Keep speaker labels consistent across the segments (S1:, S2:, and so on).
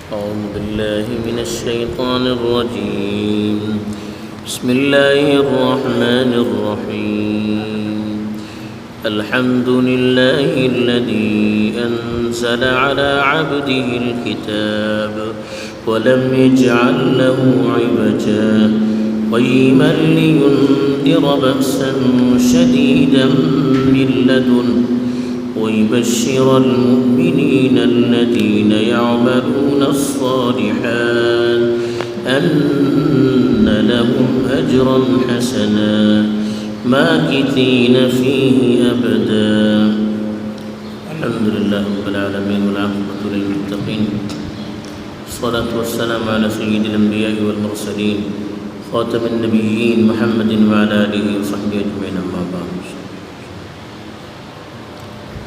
S1: أعوذ بالله من الشيطان الرجيم. بسم الله الرحمن الرحيم. الحمد لله الذي أنزل على عبده الكتاب ولم يجعل له عوجا قيما لينذر بأسا شديدا من لدنه ويبشر المؤمنين الذين يعملون الصالحات أن لهم أجرا حسنا ماكثين فيه أبدا. الحمد لله رب العالمين والعاقبة للمتقين والصلاة والسلام على سيد الأنبياء والمرسلين خاتم النبيين محمد وعلى آله وصحبه أجمعين. أما بعد.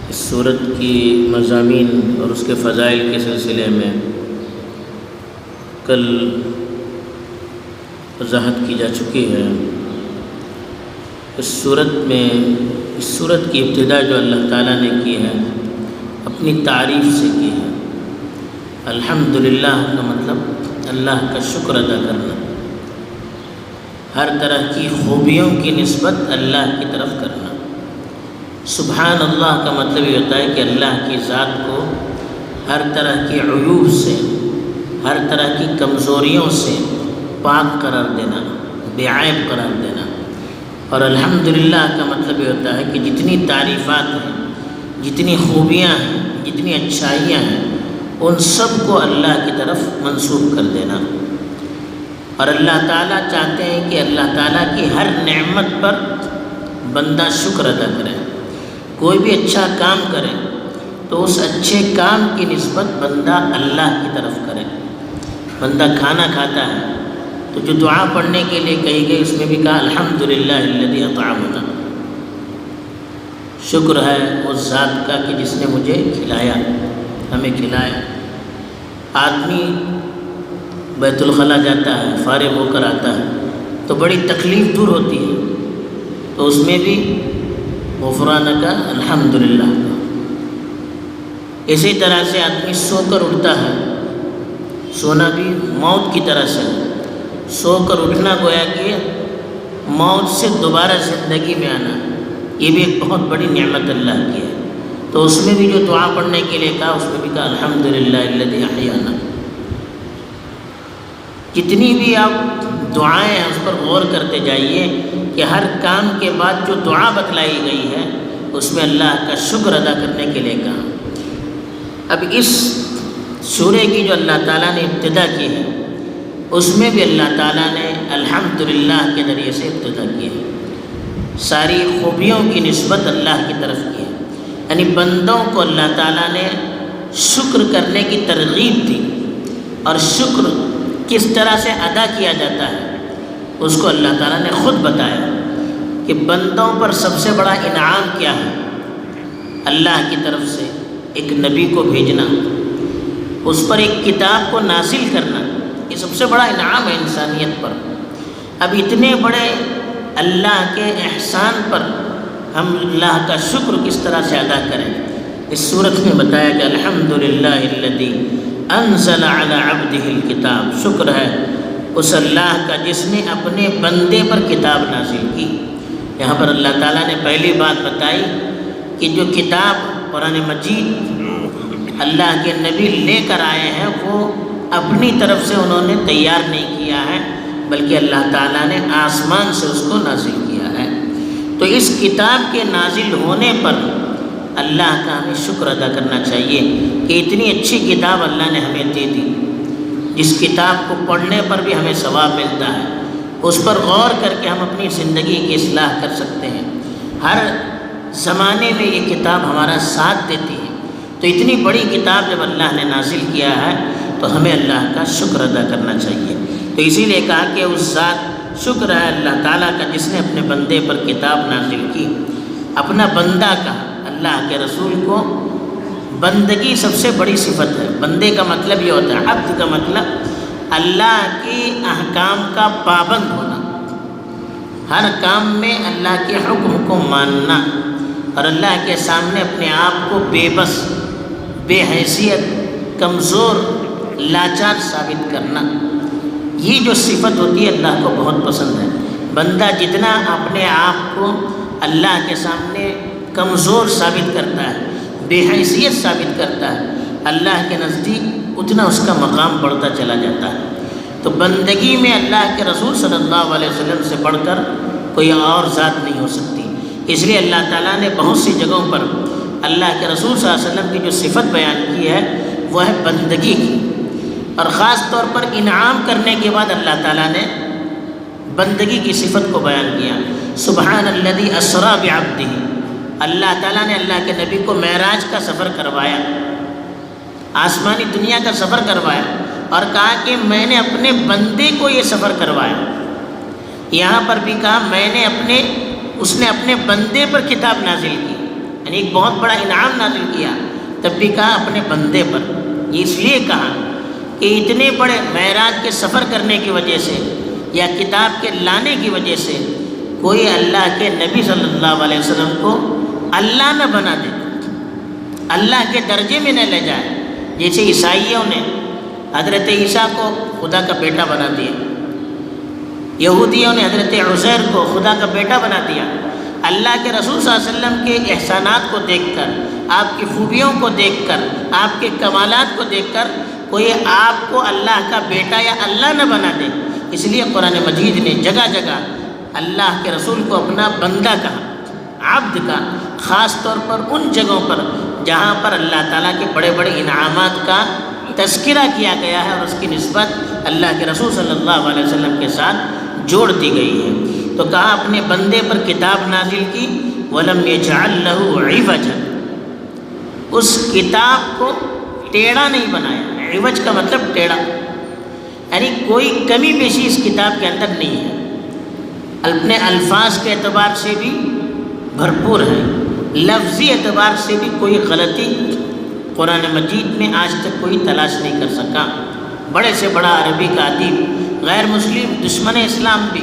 S1: اس سورت کی مضامین اور اس کے فضائل کے سلسلے میں کل وضاحت کی جا چکی ہے. اس سورت کی ابتدا جو اللہ تعالیٰ نے کی ہے اپنی تعریف سے کی ہے. الحمدللہ کا مطلب اللہ کا شکر ادا کرنا، ہر طرح کی خوبیوں کی نسبت اللہ کی طرف کرنا. سبحان اللہ کا مطلب یہ ہوتا ہے کہ اللہ کی ذات کو ہر طرح کی عیوب سے، ہر طرح کی کمزوریوں سے پاک قرار دینا، بے عیب قرار دینا. اور الحمدللہ کا مطلب یہ ہوتا ہے کہ جتنی تعریفات ہیں، جتنی خوبیاں ہیں، جتنی اچھائیاں ہیں، ان سب کو اللہ کی طرف منسوب کر دینا. اور اللہ تعالیٰ چاہتے ہیں کہ اللہ تعالیٰ کی ہر نعمت پر بندہ شکر ادا کرے. کوئی بھی اچھا کام کرے تو اس اچھے کام کی نسبت بندہ اللہ کی طرف کرے. بندہ کھانا کھاتا ہے تو جو دعا پڑھنے کے لیے کہی گئی اس میں بھی کہا الحمدللہ الذی اطعمنا، شکر ہے اس ذات کا کہ جس نے مجھے کھلایا، ہمیں کھلایا. آدمی بیت الخلا جاتا ہے، فارغ ہو کر آتا ہے تو بڑی تکلیف دور ہوتی ہے، تو اس میں بھی غفرانک الحمدللہ. اسی طرح سے آدمی سو کر اٹھتا ہے، سونا بھی موت کی طرح سے، سو کر اٹھنا گویا کہ موت سے دوبارہ زندگی میں آنا، یہ بھی ایک بہت بڑی نعمت اللہ کی ہے. تو اس میں بھی جو دعا پڑھنے کے لیے کہا اس میں بھی کہا الحمدللہ الذی احیانا. جتنی بھی آپ دعائیں ہیں اس پر غور کرتے جائیے کہ ہر کام کے بعد جو دعا بتلائی گئی ہے اس میں اللہ کا شکر ادا کرنے کے لیے کہا. اب اس سورہ کی جو اللہ تعالیٰ نے ابتدا کی ہے اس میں بھی اللہ تعالیٰ نے الحمدللہ کے ذریعے سے ابتدا کی ہے. ساری خوبیوں کی نسبت اللہ کی طرف کی ہے، یعنی بندوں کو اللہ تعالیٰ نے شکر کرنے کی ترغیب دی. اور شکر کس طرح سے ادا کیا جاتا ہے اس کو اللہ تعالیٰ نے خود بتایا کہ بندوں پر سب سے بڑا انعام کیا ہے. اللہ کی طرف سے ایک نبی کو بھیجنا، اس پر ایک کتاب کو نازل کرنا، یہ سب سے بڑا انعام ہے انسانیت پر. اب اتنے بڑے اللہ کے احسان پر ہم اللہ کا شکر کس طرح سے ادا کریں. اس صورت میں بتایا کہ الحمدللہ الذی انزل علی عبدہ الکتاب، شکر ہے اس اللہ کا جس نے اپنے بندے پر کتاب نازل کی. یہاں پر اللہ تعالیٰ نے پہلی بات بتائی کہ جو کتاب قرآن مجید اللہ کے نبی لے کر آئے ہیں وہ اپنی طرف سے انہوں نے تیار نہیں کیا ہے، بلکہ اللہ تعالیٰ نے آسمان سے اس کو نازل کیا ہے. تو اس کتاب کے نازل ہونے پر اللہ کا ہمیں شکر ادا کرنا چاہیے کہ اتنی اچھی کتاب اللہ نے ہمیں دے دی، جس کتاب کو پڑھنے پر بھی ہمیں ثواب ملتا ہے. اس پر غور کر کے ہم اپنی زندگی کی اصلاح کر سکتے ہیں. ہر زمانے میں یہ کتاب ہمارا ساتھ دیتی ہے. تو اتنی بڑی کتاب جب اللہ نے نازل کیا ہے تو ہمیں اللہ کا شکر ادا کرنا چاہیے. تو اسی لیے کہا کہ اس ذات شکر ہے اللہ تعالیٰ کا جس نے اپنے بندے پر کتاب نازل کی. اپنا بندہ کا، اللہ کے رسول کو بندگی سب سے بڑی صفت ہے. بندے کا مطلب یہ ہوتا ہے، عبد کا مطلب اللہ کی احکام کا پابند ہونا، ہر کام میں اللہ کے حکم کو ماننا اور اللہ کے سامنے اپنے آپ کو بے بس، بے حیثیت، کمزور لاچار ثابت کرنا، یہ جو صفت ہوتی ہے اللہ کو بہت پسند ہے۔ بندہ جتنا اپنے آپ کو اللہ کے سامنے کمزور ثابت کرتا ہے، بے حیثیت ثابت کرتا ہے، اللہ کے نزدیک اتنا اس کا مقام بڑھتا چلا جاتا ہے۔ تو بندگی میں اللہ کے رسول صلی اللہ علیہ وسلم سے بڑھ کر کوئی اور ذات نہیں ہو سکتی۔ اس لیے اللہ تعالیٰ نے بہت سی جگہوں پر اللہ کے رسول صلی اللہ علیہ وسلم کی جو صفت بیان کی ہے وہ ہے بندگی کی، اور خاص طور پر انعام کرنے کے بعد اللہ تعالیٰ نے بندگی کی صفت کو بیان کیا۔ سبحان الذی اسریٰ بعبدہ، اللہ تعالیٰ نے اللہ کے نبی کو معراج کا سفر کروایا، آسمانی دنیا کا سفر کروایا، اور کہا کہ میں نے اپنے بندے کو یہ سفر کروایا۔ یہاں پر بھی کہا اس نے اپنے بندے پر کتاب نازل کی، یعنی ایک بہت بڑا انعام نازل کیا، تب بھی کہا اپنے بندے پر۔ یہ اس لیے کہا کہ اتنے بڑے معراج کے سفر کرنے کی وجہ سے یا کتاب کے لانے کی وجہ سے کوئی اللہ کے نبی صلی اللہ علیہ وسلم کو اللہ نہ بنا دے، اللہ کے درجے میں نہ لے جائے۔ جیسے عیسائیوں نے حضرت عیسیٰ کو خدا کا بیٹا بنا دیا، یہودیوں نے حضرت عزیر کو خدا کا بیٹا بنا دیا۔ اللہ کے رسول صلی اللہ علیہ وسلم کے احسانات کو دیکھ کر، آپ کی خوبیوں کو دیکھ کر، آپ کے کمالات کو دیکھ کر کوئی آپ کو اللہ کا بیٹا یا اللہ نہ بنا دے۔ اس لیے قرآن مجید نے جگہ جگہ اللہ کے رسول کو اپنا بندہ کہا، عبد کا، خاص طور پر ان جگہوں پر جہاں پر اللہ تعالیٰ کے بڑے بڑے انعامات کا تذکرہ کیا گیا ہے اور اس کی نسبت اللہ کے رسول صلی اللہ علیہ وسلم کے ساتھ جوڑ دی گئی ہے۔ تو کہا اپنے بندے پر کتاب نازل کی، وَلَمْ يَجْعَلْ لَهُ عِوَجًا، اس کتاب کو ٹیڑھا نہیں بنایا۔ عوج کا مطلب ٹیڑھا، یعنی کوئی کمی بیشی اس کتاب کے اندر نہیں ہے، اپنے الفاظ کے اعتبار سے بھی بھرپور ہے، لفظی اعتبار سے بھی کوئی غلطی قرآن مجید میں آج تک کوئی تلاش نہیں کر سکا۔ بڑے سے بڑا عربی کا ادیب، غیر مسلم، دشمن اسلام بھی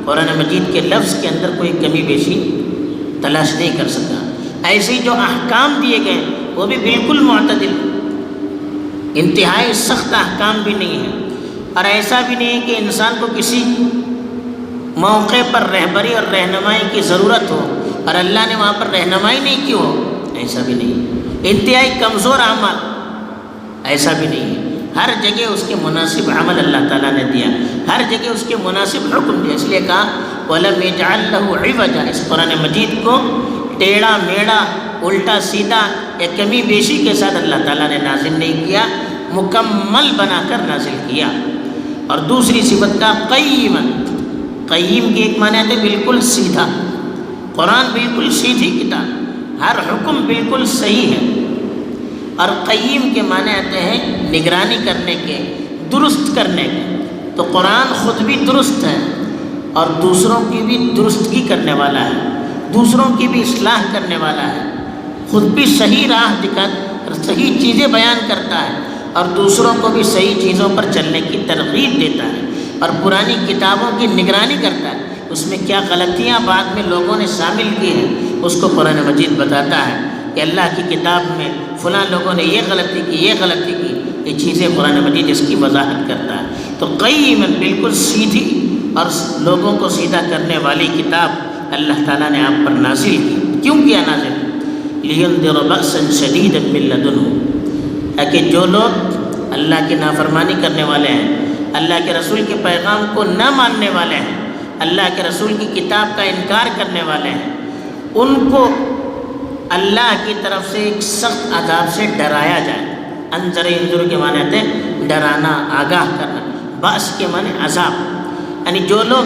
S1: قرآن مجید کے لفظ کے اندر کوئی کمی بیشی تلاش نہیں کر سکا۔ ایسے جو احکام دیے گئے وہ بھی بالکل معتدل، انتہائی سخت احکام بھی نہیں ہے، اور ایسا بھی نہیں کہ انسان کو کسی موقع پر رہبری اور رہنمائی کی ضرورت ہو اور اللہ نے وہاں پر رہنمائی نہیں کی ہو، ایسا بھی نہیں۔ انتہائی کمزور اعمال، ایسا بھی نہیں ہے۔ ہر جگہ اس کے مناسب عمل اللہ تعالیٰ نے دیا، ہر جگہ اس کے مناسب حکم دیا۔ اس لیے کہا وَلَمْ يَجْعَلْ لَهُ عِوَجًا، اس قرآن مجید کو ٹیڑھا میڑھا، الٹا سیدھا یا کمی بیشی کے ساتھ اللہ تعالیٰ نے نازل نہیں کیا، مکمل بنا کر نازل کیا۔ اور دوسری صفت کا قیمًا، قیم کی ایک معنی ہے بالکل سیدھا، قرآن بالکل سیدھی کتاب، ہر حکم بالکل صحیح ہے۔ اور قیم کے معنی آتے ہیں نگرانی کرنے کے، درست کرنے کے۔ تو قرآن خود بھی درست ہے اور دوسروں کی بھی درستگی کرنے والا ہے، دوسروں کی بھی اصلاح کرنے والا ہے، خود بھی صحیح راہ دکھا، صحیح چیزیں بیان کرتا ہے اور دوسروں کو بھی صحیح چیزوں پر چلنے کی ترغیب دیتا ہے، اور پرانی کتابوں کی نگرانی کرتا ہے۔ اس میں کیا غلطیاں بعد میں لوگوں نے شامل کی ہیں اس کو قرآن مجید بتاتا ہے کہ اللہ کی کتاب میں فلاں لوگوں نے یہ غلطی کی، یہ غلطی کی، یہ چیزیں قرآن مجید اس کی وضاحت کرتا ہے۔ تو قیمًا، بالکل سیدھی اور لوگوں کو سیدھا کرنے والی کتاب اللہ تعالیٰ نے آپ پر نازل کی۔ کیوں کیا نازل؟ لِيُنذِرَ بَأْسًا شَدِيدًا مِّن لَّدُنْهُ، تاکہ جو لوگ اللہ کی نافرمانی کرنے والے ہیں، اللہ کے رسول کے پیغام کو نہ ماننے والے ہیں، اللہ کے رسول کی کتاب کا انکار کرنے والے ہیں، ان کو اللہ کی طرف سے ایک سخت عذاب سے ڈرایا جائے۔ انذر، انذر کے معنی آتے ہیں ڈرانا، آگاہ کرنا، باس کے معنی عذاب، یعنی جو لوگ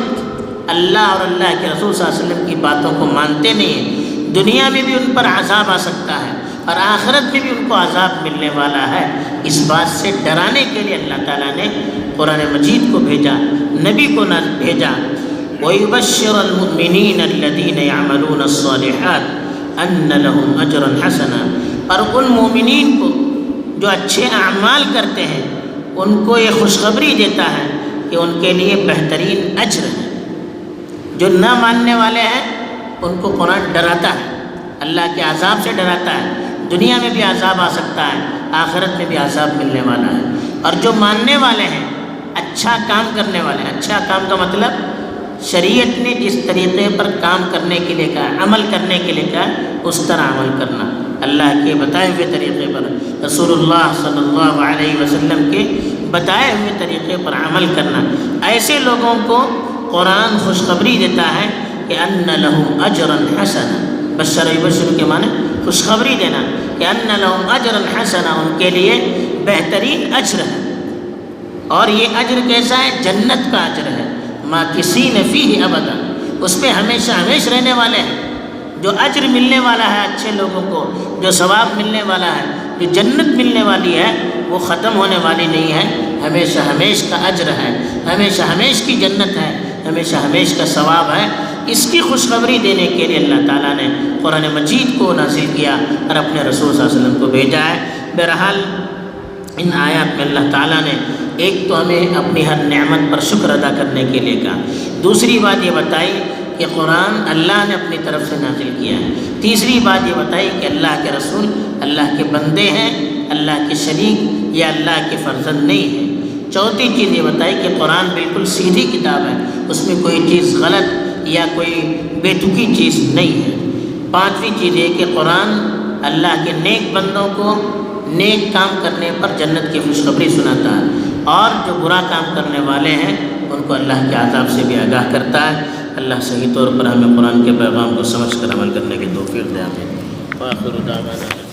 S1: اللہ اور اللہ کے رسول صلی اللہ علیہ وسلم کی باتوں کو مانتے نہیں ہیں، دنیا میں بھی ان پر عذاب آ سکتا ہے اور آخرت میں بھی ان کو عذاب ملنے والا ہے۔ اس بات سے ڈرانے کے لیے اللہ تعالیٰ نے قرآن مجید کو بھیجا، نبی کو بھیجا۔ وَيُبَشِّرَ الْمُؤْمِنِينَ الَّذِينَ يَعْمَلُونَ الصَّالِحَاتِ أَنَّ لَهُمْ أَجْرًا حَسَنًا، اور ان مومنین کو جو اچھے اعمال کرتے ہیں ان کو یہ خوشخبری دیتا ہے کہ ان کے لیے بہترین اجر ہے۔ جو نہ ماننے والے ہیں ان کو قرآن ڈراتا ہے، اللہ کے عذاب سے ڈراتا ہے، دنیا میں بھی عذاب آ سکتا ہے، آخرت میں بھی عذاب ملنے والا ہے۔ اور جو ماننے والے ہیں، اچھا کام کرنے والے ہیں، اچھا کام کا مطلب شریعت نے جس طریقے پر کام کرنے کے لیے کہا، عمل کرنے کے لیے کہا، اس طرح عمل کرنا، اللہ کے بتائے ہوئے طریقے پر، رسول اللہ صلی اللہ علیہ وسلم کے بتائے ہوئے طریقے پر عمل کرنا۔ ایسے لوگوں کو قرآن خوشخبری دیتا ہے کہ ان لہم اجرا حسنا، بشر یبشر کے معنی خوشخبری دینا کہ ان لہم اجرا حسنا، ان کے لیے بہترین اجر ہے، اور یہ اجر کیسا ہے؟ جنت کا اجر ہے، ماکثین فیہ ابدا، اس پہ ہمیشہ ہمیشہ رہنے والے ہیں۔ جو اجر ملنے والا ہے اچھے لوگوں کو، جو ثواب ملنے والا ہے، جو جنت ملنے والی ہے، وہ ختم ہونے والی نہیں ہے، ہمیشہ ہمیشہ کا اجر ہے، ہمیشہ ہمیشہ کی جنت ہے، ہمیشہ ہمیشہ کا ثواب ہے۔ اس کی خوشخبری دینے کے لیے اللہ تعالیٰ نے قرآن مجید کو نازل کیا اور اپنے رسول صلی اللہ علیہ وسلم کو بھیجا ہے۔ بہرحال ان آیات میں اللہ تعالیٰ نے ایک تو ہمیں اپنی ہر نعمت پر شکر ادا کرنے کے لیے کہا، دوسری بات یہ بتائی کہ قرآن اللہ نے اپنی طرف سے نازل کیا ہے، تیسری بات یہ بتائی کہ اللہ کے رسول اللہ کے بندے ہیں، اللہ کے شریک یا اللہ کے فرزند نہیں ہیں، چوتھی چیز یہ بتائی کہ قرآن بالکل سیدھی کتاب ہے، اس میں کوئی چیز غلط یا کوئی بے تکی چیز نہیں ہے، پانچویں چیز یہ کہ قرآن اللہ کے نیک بندوں کو نیک کام کرنے پر جنت کی خوشخبری سناتا ہے، اور جو برا کام کرنے والے ہیں ان کو اللہ کے عذاب سے بھی آگاہ کرتا ہے۔ اللہ صحیح طور پر ہمیں قرآن کے پیغام کو سمجھ کر عمل کرنے کی توفیق دے، آمین۔ وآخر دعوانا